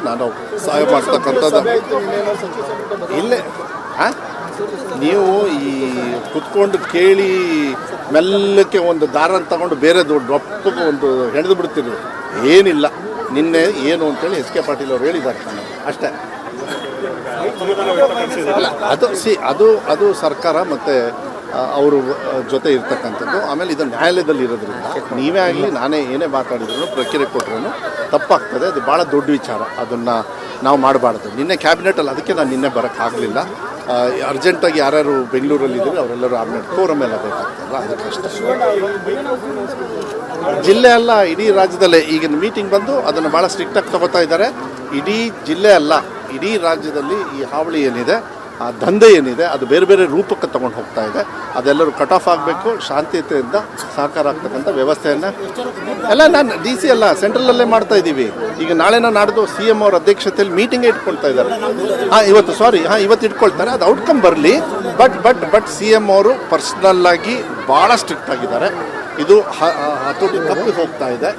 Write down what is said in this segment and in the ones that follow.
ನಾನು ಸಹಾಯ ಮಾಡ್ತಕ್ಕಂಥದ್ದು. ಇಲ್ಲೇ ನೀವು ಈ ಕುತ್ಕೊಂಡು ಕೇಳಿ ಮೆಲ್ಲಕ್ಕೆ ಒಂದು ದಾರ ತಗೊಂಡು ಬೇರೆ ದೊಡ್ಡಕ್ಕೆ ಒಂದು ಹೆಣೆದು ಬಿಡ್ತೀರಿ. ಏನಿಲ್ಲ, ನಿನ್ನೆ ಏನು ಅಂತೇಳಿ ಎಸ್ ಕೆ ಪಾಟೀಲ್ ಅವರು ಹೇಳಿದ್ದಾರೆ ಅಷ್ಟೇ. ಅಲ್ಲ, ಅದು ಸರ್ಕಾರ ಮತ್ತು ಅವರು ಜೊತೆ ಇರ್ತಕ್ಕಂಥದ್ದು. ಆಮೇಲೆ ಇದು ನ್ಯಾಯಾಲಯದಲ್ಲಿ ಇರೋದ್ರಿಂದ ನೀವೇ ಆಗಲಿ ನಾನೇ ಏನೇ ಮಾತಾಡಿದ್ರು ಪ್ರಕ್ರಿಯೆ ಕೊಟ್ಟರು ತಪ್ಪಾಗ್ತದೆ. ಅದು ಭಾಳ ದೊಡ್ಡ ವಿಚಾರ, ಅದನ್ನು ನಾವು ಮಾಡಬಾರ್ದು. ನಿನ್ನೆ ಕ್ಯಾಬಿನೆಟಲ್ಲಿ ಅದಕ್ಕೆ ನಾನು ನಿನ್ನೆ ಬರೋಕ್ಕಾಗಲಿಲ್ಲ. ಅರ್ಜೆಂಟಾಗಿ ಯಾರ್ಯಾರು ಬೆಂಗಳೂರಲ್ಲಿದ್ದರೆ ಅವರೆಲ್ಲರೂ ಆಮೇಲೆ ಕೋರಮ್ ಎಲ್ಲ ಬೇಕಾಗ್ತದಲ್ಲ, ಅದಕ್ಕಷ್ಟೇ. ಜಿಲ್ಲೆ ಅಲ್ಲ, ಇಡೀ ರಾಜ್ಯದಲ್ಲೇ ಈಗಿನ ಮೀಟಿಂಗ್ ಬಂದು ಅದನ್ನು ಭಾಳ ಸ್ಟ್ರಿಕ್ಟಾಗಿ ತಗೋತಾ ಇದ್ದಾರೆ. ಇಡೀ ಜಿಲ್ಲೆ ಅಲ್ಲ, ಇಡೀ ರಾಜ್ಯದಲ್ಲಿ ಈ ಹಾವಳಿ ಏನಿದೆ, ಆ ದಂಧೆ ಏನಿದೆ, ಅದು ಬೇರೆ ಬೇರೆ ರೂಪಕ್ಕೆ ತೊಗೊಂಡು ಹೋಗ್ತಾ ಇದೆ. ಅದೆಲ್ಲರೂ ಕಟ್ ಆಫ್ ಆಗಬೇಕು, ಶಾಂತಿಯುತದಿಂದ ಸಹಕಾರ ಆಗ್ತಕ್ಕಂಥ ವ್ಯವಸ್ಥೆಯನ್ನು ಎಲ್ಲ ನಾನು DC ಅಲ್ಲ ಸೆಂಟ್ರಲಲ್ಲೇ ಮಾಡ್ತಾ ಇದ್ದೀವಿ. ಈಗ ನಾಳೆನ ನಾಡ್ದು CM ಅವ್ರ ಅಧ್ಯಕ್ಷತೆಯಲ್ಲಿ ಮೀಟಿಂಗೇ ಇಟ್ಕೊಳ್ತಾ ಇದ್ದಾರೆ. ಇವತ್ತು ಇಟ್ಕೊಳ್ತಾರೆ. ಅದು ಔಟ್ಕಮ್ ಬರಲಿ. ಬಟ್ CM ಅವರು ಪರ್ಸ್ನಲ್ಲಾಗಿ ಭಾಳ ಸ್ಟ್ರಿಕ್ಟ್ ಆಗಿದ್ದಾರೆ. ಇದು ಹತೋಟಿ ತಪ್ಪಿ ಹೋಗ್ತಾ ಇದೆ.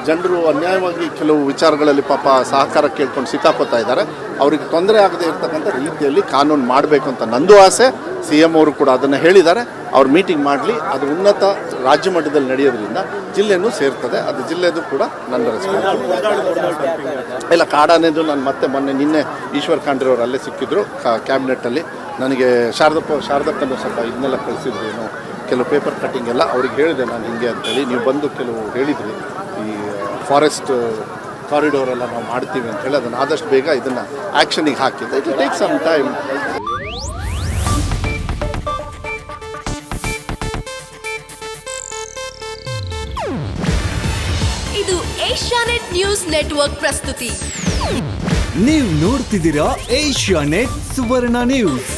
ಜನರು ಅನ್ಯಾಯವಾಗಿ ಕೆಲವು ವಿಚಾರಗಳಲ್ಲಿ ಪಾಪ ಸಹಕಾರ ಕೇಳ್ಕೊಂಡು ಸಿಕ್ಕಾಕೋತಾ ಇದ್ದಾರೆ. ಅವ್ರಿಗೆ ತೊಂದರೆ ಆಗದೆ ಇರ್ತಕ್ಕಂಥ ರೀತಿಯಲ್ಲಿ ಕಾನೂನು ಮಾಡಬೇಕು ಅಂತ ನಂದು ಆಸೆ. CM ಅವರು ಕೂಡ ಅದನ್ನು ಹೇಳಿದ್ದಾರೆ. ಅವ್ರು ಮೀಟಿಂಗ್ ಮಾಡಲಿ. ಅದು ಉನ್ನತ ರಾಜ್ಯ ಮಟ್ಟದಲ್ಲಿ ನಡೆಯೋದ್ರಿಂದ ಜಿಲ್ಲೆನೂ ಸೇರ್ತದೆ. ಅದು ಜಿಲ್ಲೆದು ಕೂಡ ನನ್ನ ರೆಸ್ಪಾನ್ಸಿಬಿಲಿಟಿ ಇಲ್ಲ. ಕಾಡಾನೆದು ನಾನು ಮತ್ತೆ ನಿನ್ನೆ ಈಶ್ವರ್ ಖಂಡ್ರೆ ಅವರು ಅಲ್ಲೇ ಸಿಕ್ಕಿದ್ರು ಕ್ಯಾಬಿನೆಟ್ಟಲ್ಲಿ. ನನಗೆ ಶಾರದಕ್ಕನ್ನು ಸ್ವಲ್ಪ ಇದನ್ನೆಲ್ಲ ಕಳಿಸಿದ್ರು, ಏನು ಕೆಲವು ಪೇಪರ್ ಕಟ್ಟಿಂಗ್ ಎಲ್ಲ. ಅವ್ರಿಗೆ ಹೇಳಿದೆ ನಾನು ಹಿಂಗೆ ಅಂತೇಳಿ. ನೀವು ಬಂದು ಕೆಲವು ಹೇಳಿದ್ರಿ, ಈ ಫಾರೆಸ್ಟ್ ಕಾರಿಡೋರ್ ಎಲ್ಲ ನಾವು ಮಾಡ್ತೀವಿ ಅಂತ ಹೇಳಿ. ಅದನ್ನು ಆದಷ್ಟು ಬೇಗ ಇದನ್ನು ಆ್ಯಕ್ಷನಿಗೆ ಹಾಕಿದ್ದೆ. It will take some time. ಇದು ಏಷ್ಯಾನೆಟ್ ನ್ಯೂಸ್ ನೆಟ್ವರ್ಕ್ ಪ್ರಸ್ತುತಿ. ನೀವು ನೋಡ್ತಿದ್ದೀರಾ ಏಷ್ಯಾನೆಟ್ ಸುವರ್ಣ ನ್ಯೂಸ್.